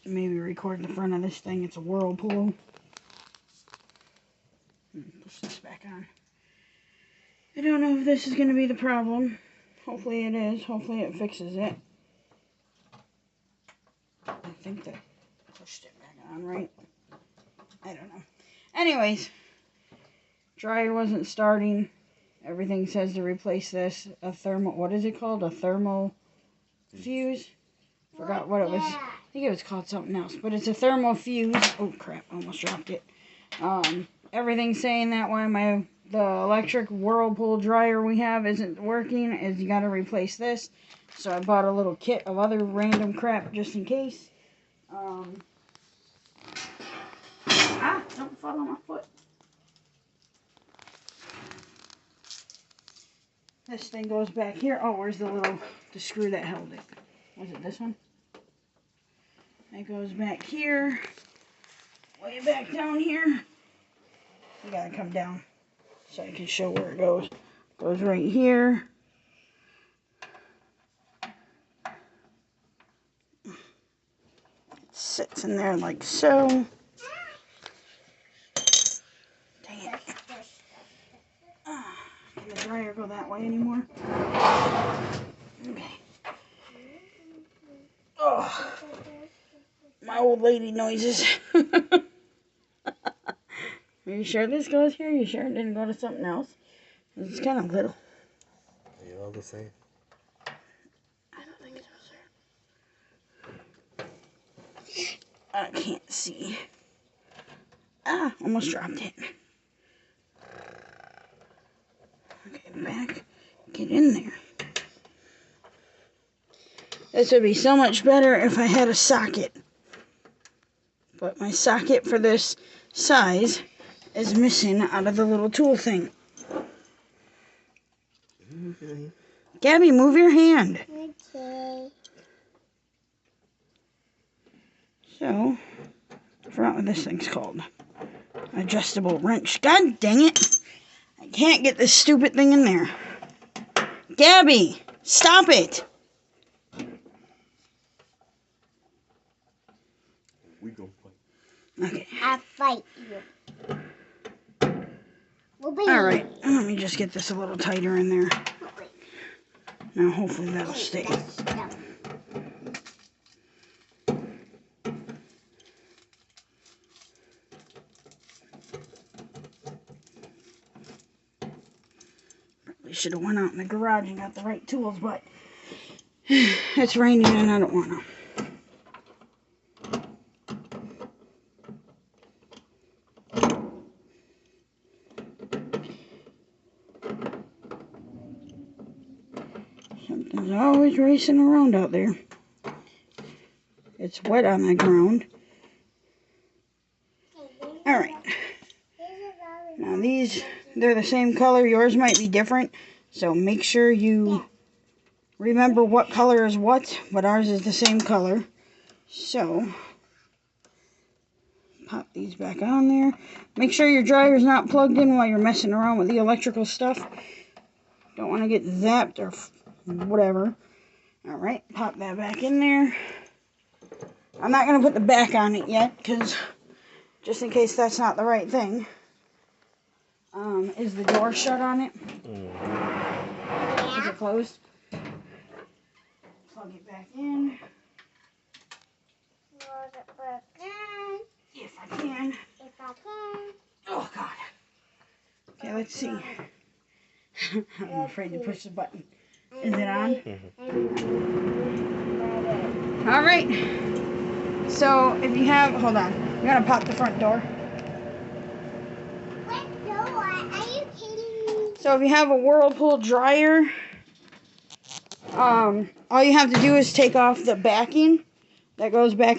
maybe record the front of this thing. It's a whirlpool. Push this back on. I don't know if this is going to be the problem. Hopefully it is. Hopefully it fixes it. I think that pushed it back on, right? I don't know. Anyways, dryer wasn't starting. Everything says to replace this. A thermal, what is it called? A thermal fuse? Forgot what it was. I think it was called something else, but it's a thermal fuse. Oh crap, almost dropped it. Everything's saying that why the electric whirlpool dryer we have isn't working, is you gotta replace this. So I bought a little kit of other random crap just in case. Don't fall on my foot. This thing goes back here. Oh, where's the screw that held it? Was it this one? It goes back here. Way back down here. You gotta come down so I can show where it goes. Goes right here. It sits in there like so. Dang it. Can the dryer go that way anymore? Okay. Oh, my old lady noises. Are you sure this goes here? You sure it didn't go to something else? It's kind of little. They're all the same. I don't think it goes there. I can't see. Almost dropped it. Okay, back. Get in there. This would be so much better if I had a socket. But my socket for this size is missing out of the little tool thing. Okay. Gabby, move your hand. Okay. So, I forgot what this thing's called. Adjustable wrench. God dang it. I can't get this stupid thing in there. Gabby, stop it. We go play. Okay. I'll fight you. Alright, let me just get this a little tighter in there. Now hopefully that'll stay. Probably should have went out in the garage and got the right tools, but it's raining and I don't want to. Something's always racing around out there. It's wet on the ground. Alright. Now these, they're the same color. Yours might be different. So make sure you remember what color is what. But ours is the same color. So, pop these back on there. Make sure your dryer's not plugged in while you're messing around with the electrical stuff. Don't want to get zapped or whatever. Alright, pop that back in there. I'm not going to put the back on it yet, because just in case that's not the right thing. Is the door shut on it? Is it closed? Plug it back in. If I can. Oh, God. Okay, let's see. I'm afraid to push the button. Is it on? Alright. So, if you have... Hold on. I'm going to pop the front door. What door? Are you kidding me? So, if you have a whirlpool dryer, all you have to do is take off the backing that goes back